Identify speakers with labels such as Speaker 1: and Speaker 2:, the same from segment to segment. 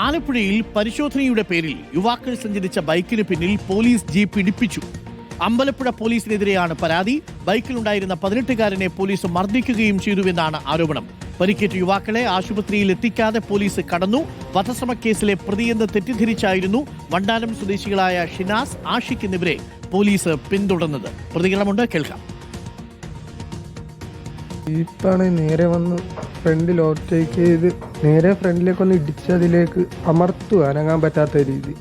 Speaker 1: ആലപ്പുഴയിൽ പരിശോധനയുടെ പേരിൽ യുവാക്കൾ സഞ്ചരിച്ച ബൈക്കിന് പിന്നിൽ പോലീസ് ജീപ്പ് ഇടിപ്പിച്ചു. അമ്പലപ്പുഴ പോലീസിനെതിരെയാണ് പരാതി. ബൈക്കിലുണ്ടായിരുന്ന 18-കാരനെ പോലീസ് മർദ്ദിക്കുകയും ചെയ്തുവെന്നാണ് ആരോപണം. പരിക്കേറ്റ യുവാക്കളെ ആശുപത്രിയിൽ എത്തിക്കാതെ പോലീസ് കടന്നു. വധശ്രമക്കേസിലെ പ്രതിയെന്ന് തെറ്റിദ്ധരിച്ചായിരുന്നു വണ്ടാനം സ്വദേശികളായ ഷിനാസ്, ആഷിഖ് എന്നിവരെ പോലീസ് പിന്തുടർന്നത്. പ്രതികരണമുണ്ട്, കേൾക്കാം.
Speaker 2: ജീപ്പാണ് നേരെ വന്ന് ഫ്രണ്ടിൽ ഓവർടേക്ക് ചെയ്ത് നേരെ ഫ്രണ്ടിലേക്ക് ഒന്ന് ഇടിച്ചതിലേക്ക് അമർത്തു അനങ്ങാൻ പറ്റാത്ത രീതി.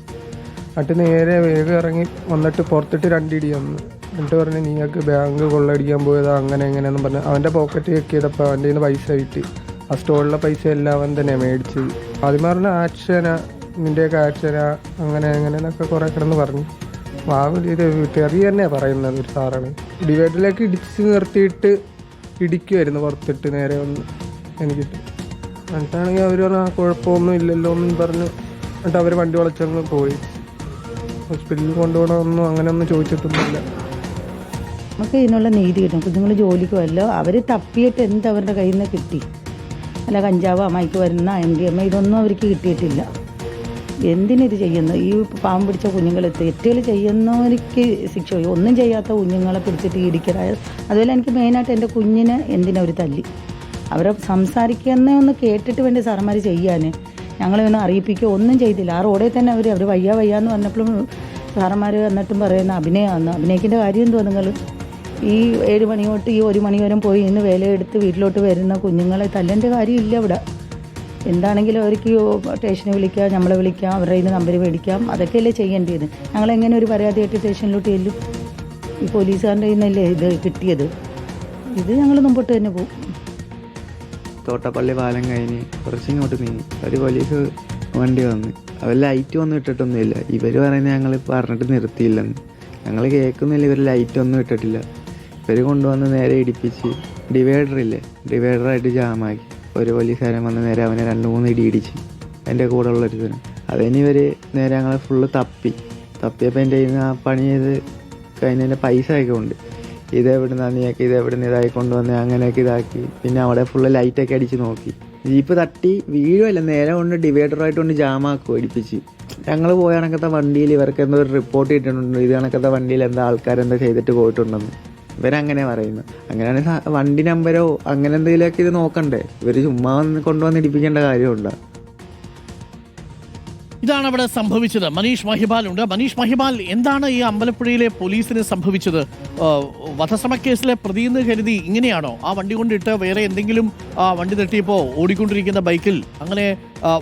Speaker 2: എന്നിട്ട് നേരെ വേഗം ഇറങ്ങി വന്നിട്ട് പുറത്തിട്ട് രണ്ടിടി വന്നു. എന്നിട്ട് പറഞ്ഞു, നീയൊക്കെ ബാങ്ക് കൊള്ളടിക്കാൻ പോയതാ അങ്ങനെ എങ്ങനെയാണെന്ന് പറഞ്ഞു. അവൻ്റെ പോക്കറ്റ് ചെക്ക് ചെയ്തപ്പോൾ അവൻ്റെ നിന്ന് പൈസ കിട്ടി. ആ സ്റ്റോളിലെ പൈസ എല്ലാം അവൻ തന്നെ മേടിച്ചത്. ആദ്യം പറഞ്ഞ ആക്ഷനാ, നിൻ്റെയൊക്കെ ആക്ഷനാ, അങ്ങനെ എന്നൊക്കെ കുറേ കിടന്ന് പറഞ്ഞു. ഇത് തെറി തന്നെയാണ് പറയുന്നത്. ഒരു സാറാണ് ഡിവൈഡറിലേക്ക് ഇടിച്ച് നിർത്തിയിട്ട് ഇടിക്കുമായിരുന്നു പുറത്തിട്ട് നേരെ വന്ന് എനിക്കിട്ട്. എന്നിട്ടാണെങ്കിൽ അവർ പറഞ്ഞു, കുഴപ്പമൊന്നും ഇല്ലല്ലോ എന്നും പറഞ്ഞു. എന്നിട്ട് അവർ വണ്ടി വളച്ചങ്ങ് പോയി. ഹോസ്പിറ്റലിൽ കൊണ്ടുപോകണമെന്നും അങ്ങനെയൊന്നും ചോദിച്ചിട്ടൊന്നുമില്ല.
Speaker 3: നമുക്ക് ഇതിനുള്ള നീതി കിട്ടും. കുഞ്ഞുങ്ങൾ ജോലിക്ക് വല്ലോ അവർ തപ്പിയിട്ട് എന്ത് അവരുടെ കയ്യിൽ നിന്ന് കിട്ടി? അല്ല കഞ്ചാവ് അമ്മയ്ക്ക് വരുന്ന MDMA ഇതൊന്നും അവർക്ക് കിട്ടിയിട്ടില്ല. എന്തിനിത് ചെയ്യുന്നു? ഈ പാവം പിടിച്ച കുഞ്ഞുങ്ങൾ തെറ്റുകൾ ചെയ്യുന്നവർക്ക് ശിക്ഷ. ഒന്നും ചെയ്യാത്ത കുഞ്ഞുങ്ങളെ പിടിച്ചിട്ട് ഇടിക്കലായ. അതുപോലെ എനിക്ക് മെയിനായിട്ട് എൻ്റെ കുഞ്ഞിന് എന്തിനാ ഒരു തല്ലി? അവരെ സംസാരിക്കുന്ന ഒന്ന് കേട്ടിട്ട് വേണ്ടി സാറന്മാർ ചെയ്യാൻ. ഞങ്ങളൊന്നും അറിയിപ്പിക്കുകയോ ഒന്നും ചെയ്തില്ല. ആ റോഡിൽ തന്നെ അവർ വയ്യാന്ന് പറഞ്ഞപ്പോഴും സാറന്മാർ എന്നിട്ടും പറയുന്ന അഭിനയമാണ്. അഭിനയിക്കേണ്ട കാര്യം എന്തുവാ? നിങ്ങൾ ഈ 7 മണി തൊട്ട് ഈ 1 മണി വരെ പോയി ഇന്ന് വേലയെടുത്ത് വീട്ടിലോട്ട് വരുന്ന കുഞ്ഞുങ്ങളെ തല്ലേണ്ട കാര്യമില്ല ഇവിടെ. എന്താണെങ്കിലും അവർക്ക് സ്റ്റേഷനിൽ വിളിക്കാം, നമ്മളെ വിളിക്കാം, അവരുടെ കയ്യിൽ നിന്ന് നമ്പർ മേടിക്കാം. അതൊക്കെയല്ലേ ചെയ്യേണ്ടത്. ഞങ്ങളെങ്ങനെ ഒരു പരാതിയായിട്ട് സ്റ്റേഷനിലോട്ട് ചെല്ലും? ഈ പോലീസുകാരുടെ കയ്യിൽ നിന്നല്ലേ ഇത് കിട്ടിയത്. ഇത് ഞങ്ങൾ മുമ്പോട്ട് തന്നെ പോകും.
Speaker 4: തോട്ടപ്പള്ളി പാലം കഴിഞ്ഞ് കുറച്ചിങ്ങോട്ട് നീങ്ങി ഒരു പോലീസ് വണ്ടി വന്ന്. അവർ ലൈറ്റ് ഒന്നും ഇട്ടിട്ടൊന്നുമില്ല. ഇവർ പറയുന്നത് ഞങ്ങൾ പറഞ്ഞിട്ട് നിർത്തിയില്ലെന്ന്. ഞങ്ങൾ കേൾക്കുന്നില്ല. ഇവർ ലൈറ്റ് ഒന്നും ഇട്ടിട്ടില്ല. ഇവർ കൊണ്ടുവന്ന് നേരെ ഇടിപ്പിച്ച് ഡിവൈഡറായിട്ട് ജാമാക്കി. ഒരു പോലീസുകാരൻ വന്ന് നേരെ അവനെ 2-3 ഇടി ഇടിച്ച് എൻ്റെ കൂടെ ഉള്ളൊരുത്തന്. അതിന് ഇവർ നേരെ ഞങ്ങളെ ഫുള്ള് തപ്പിയപ്പോൾ എൻ്റെ കയ്യിൽ നിന്ന് ആ പണി ചെയ്ത് കഴിഞ്ഞതിൻ്റെ പൈസ ഒക്കെ ഉണ്ട്. ഇതെവിടുന്നാ നീയൊക്കെ ഇതെവിടുന്ന് ഇതായി കൊണ്ടുവന്ന് അങ്ങനെയൊക്കെ ഇതാക്കി. പിന്നെ അവിടെ ഫുള്ള് ലൈറ്റൊക്കെ അടിച്ച് നോക്കി. ജീപ്പ് തട്ടി വീഴുമല്ല, നേരെ കൊണ്ട് ഡിവൈഡറായിട്ട് കൊണ്ട് ജാമാക്കും അടിപ്പിച്ച്. ഞങ്ങൾ പോയ കണക്കത്തെ വണ്ടിയിൽ ഇവർക്ക് എന്തോ ഒരു റിപ്പോർട്ട് ഇട്ടിട്ടുണ്ട്. ഇത് കണക്കത്തെ വണ്ടിയിൽ എന്താ ആൾക്കാരെന്താ ചെയ്തിട്ട് പോയിട്ടുണ്ടെന്ന് ഇവരങ്ങനെ പറയുന്നു. അങ്ങനെയാണെങ്കിൽ വണ്ടി നമ്പരോ അങ്ങനെ എന്തെങ്കിലുമൊക്കെ ഇത് നോക്കണ്ടേ? ഇവർ ചുമ്മാ കൊണ്ടുവന്ന് ഇടിപ്പിക്കേണ്ട കാര്യമുണ്ടോ?
Speaker 1: ഇതാണ് അവിടെ സംഭവിച്ചത്. മനീഷ് മഹിബാൽ ഉണ്ട്. മനീഷ് മഹിബാൽ, എന്താണ് ഈ അമ്പലപ്പുഴയിലെ പോലീസിന് സംഭവിച്ചത്? വധശ്രമക്കേസിലെ പ്രതിയെന്ന് കരുതി ഇങ്ങനെയാണോ ആ വണ്ടി കൊണ്ടിട്ട് വേറെ എന്തെങ്കിലും വണ്ടി തട്ടിയപ്പോൾ ഓടിക്കൊണ്ടിരിക്കുന്ന ബൈക്കിൽ അങ്ങനെ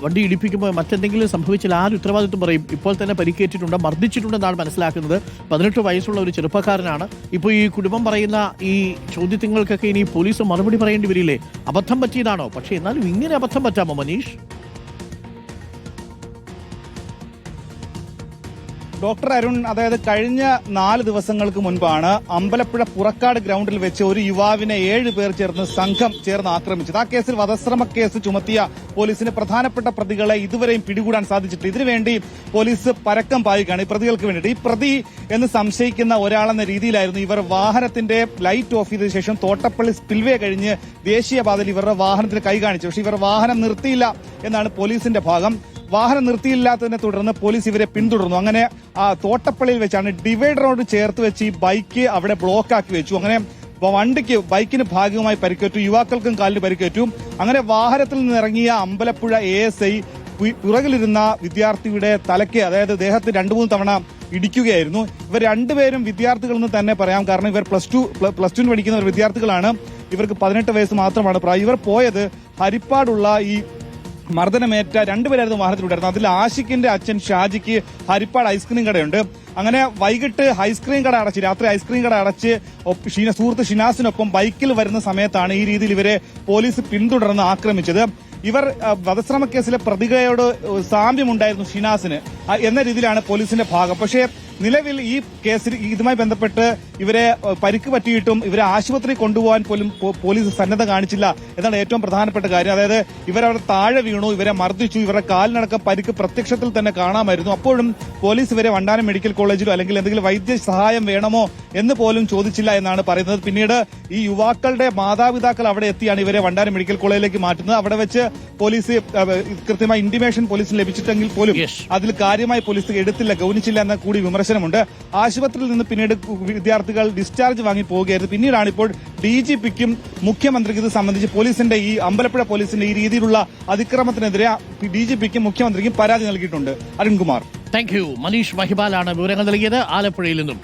Speaker 1: വണ്ടി ഇടിപ്പിക്കുമ്പോൾ മറ്റെന്തെങ്കിലും സംഭവിച്ചാൽ ആര് ഉത്തരവാദിത്വം പറയും? ഇപ്പോൾ തന്നെ പരിക്കേറ്റിട്ടുണ്ട്, മർദ്ദിച്ചിട്ടുണ്ടെന്നാണ് മനസ്സിലാക്കുന്നത്. 18 വയസ്സുള്ള ഒരു ചെറുപ്പക്കാരനാണ്. ഇപ്പോൾ ഈ കുടുംബം പറയുന്ന ഈ ചോദ്യങ്ങൾക്കൊക്കെ ഇനി പോലീസ് മറുപടി പറയേണ്ടി വരില്ലേ? അബദ്ധം പറ്റിയതാണോ? പക്ഷേ എന്നാലും ഇങ്ങനെ അബദ്ധം പറ്റാമോ മനീഷ്?
Speaker 5: ഡോക്ടർ അരുൺ, അതായത് കഴിഞ്ഞ 4 ദിവസങ്ങൾക്ക് മുൻപാണ് അമ്പലപ്പുഴ പുറക്കാട് ഗ്രൗണ്ടിൽ വെച്ച് ഒരു യുവാവിനെ 7 പേർ സംഘം ചേർന്ന് ആക്രമിച്ചത്. ആ കേസിൽ വധശ്രമ കേസ് ചുമത്തിയ പോലീസിന് പ്രധാനപ്പെട്ട പ്രതികളെ ഇതുവരെയും പിടികൂടാൻ സാധിച്ചിട്ടില്ല. ഇതിനുവേണ്ടി പോലീസ് പരക്കം പായുകയാണ് ഈ പ്രതികൾക്ക് വേണ്ടിയിട്ട്. ഈ പ്രതി എന്ന് സംശയിക്കുന്ന ഒരാളെന്ന രീതിയിലായിരുന്നു ഇവർ വാഹനത്തിന്റെ ലൈറ്റ് ഓഫ് ചെയ്ത ശേഷം തോട്ടപ്പള്ളി സ്പിൽവേ കഴിഞ്ഞ് ദേശീയപാതയിൽ ഇവരുടെ വാഹനത്തിന് കൈ കാണിച്ചു. പക്ഷേ ഇവർ വാഹനം നിർത്തിയില്ല എന്നാണ് പോലീസിന്റെ ഭാഗം. വാഹനം നിർത്തിയില്ലാത്തതിനെ തുടർന്ന് പോലീസ് ഇവരെ പിന്തുടർന്നു. അങ്ങനെ തോട്ടപ്പള്ളിയിൽ വെച്ചാണ് ഡിവൈഡറോട് ചേർത്ത് വെച്ച് ഈ ബൈക്ക് അവിടെ ബ്ലോക്കാക്കി വെച്ചു. അങ്ങനെ ബൈക്കിന് ഭാഗികമായി പരിക്കേറ്റു, യുവാക്കൾക്കും കാലിന് പരിക്കേറ്റു. അങ്ങനെ വാഹനത്തിൽ നിന്നിറങ്ങിയ അമ്പലപ്പുഴ ASI പുറകിലിരുന്ന വിദ്യാർത്ഥിയുടെ തലയ്ക്ക്, അതായത് ദേഹത്ത് 2-3 തവണ ഇടിക്കുകയായിരുന്നു. ഇവർ രണ്ടുപേരും വിദ്യാർത്ഥികളെന്ന് തന്നെ പറയാം. കാരണം ഇവർ പ്ലസ് ടു പഠിക്കുന്ന വിദ്യാർത്ഥികളാണ്. ഇവർക്ക് 18 വയസ്സ് മാത്രമാണ് പ്രായം. ഇവർ പോയത് ഹരിപ്പാടുള്ള ഈ മർദ്ദനമേറ്റ 2 പേരായിരുന്നു വാഹനത്തിലുണ്ടായിരുന്നത്. അതിൽ ആഷിഖിന്റെ അച്ഛൻ ഷാജിക്ക് ഹരിപ്പാട് ഐസ്ക്രീം കടയുണ്ട്. അങ്ങനെ വൈകിട്ട് രാത്രി ഐസ്ക്രീം കട അടച്ച് സുഹൃത്ത് ഷിനാസിനൊപ്പം ബൈക്കിൽ വരുന്ന സമയത്താണ് ഈ രീതിയിൽ ഇവരെ പോലീസ് പിന്തുടർന്ന് ആക്രമിച്ചത്. ഇവർ വധശ്രമ കേസിലെ പ്രതികളോട് സാമ്യമുണ്ടായിരുന്നു ഷിനാസിന് എന്ന രീതിയിലാണ് പോലീസിന്റെ ഭാഗം. പക്ഷേ നിലവിൽ ഈ കേസിൽ ഇതുമായി ബന്ധപ്പെട്ട് ഇവരെ പരിക്ക് പറ്റിയിട്ടും ഇവരെ ആശുപത്രി കൊണ്ടുപോകാൻ പോലും പോലീസ് സന്നദ്ധ കാണിച്ചില്ല എന്നാണ് ഏറ്റവും പ്രധാനപ്പെട്ട കാര്യം. അതായത് ഇവരവിടെ താഴെ വീണു, ഇവരെ മർദ്ദിച്ചു, ഇവരുടെ കാലിനടക്കം പരിക്ക് പ്രത്യക്ഷത്തിൽ തന്നെ കാണാമായിരുന്നു. അപ്പോഴും പോലീസ് ഇവരെ വണ്ടാനം മെഡിക്കൽ കോളേജിലോ അല്ലെങ്കിൽ എന്തെങ്കിലും വൈദ്യ സഹായം വേണമോ എന്ന് പോലും ചോദിച്ചില്ല എന്നാണ് പറയുന്നത്. പിന്നീട് ഈ യുവാക്കളുടെ മാതാപിതാക്കൾ അവിടെ എത്തിയാണ് ഇവരെ വണ്ടാനം മെഡിക്കൽ കോളേജിലേക്ക് മാറ്റുന്നത്. അവിടെ വെച്ച് പോലീസ് കൃത്യമായ ഇന്റിമേഷൻ പോലീസിന് ലഭിച്ചിട്ടെങ്കിൽ പോലും അതിൽ കാര്യമായി പോലീസ് എടുത്തില്ല, ഗൗനിച്ചില്ല എന്ന കൂടി വിമർശനമുണ്ട്. ആശുപത്രിയിൽ നിന്ന് പിന്നീട് വിദ്യാർത്ഥികൾ ഡിസ്ചാർജ് വാങ്ങി പോവുകയായിരുന്നു. പിന്നീടാണ് ഇപ്പോൾ DGPക്കും മുഖ്യമന്ത്രിക്ക് ഇത് സംബന്ധിച്ച് പോലീസിന്റെ ഈ അമ്പലപ്പുഴ പോലീസിന്റെ ഈ രീതിയിലുള്ള അതിക്രമത്തിനെതിരെ DGPക്കും മുഖ്യമന്ത്രിക്കും പരാതി നൽകിയിട്ടുണ്ട്. അരുൺകുമാർ.
Speaker 1: Thank you. മനീഷ് മഹിബാലാണ് വിവരങ്ങൾ നൽകിയത് ആലപ്പുഴയിൽ നിന്നും.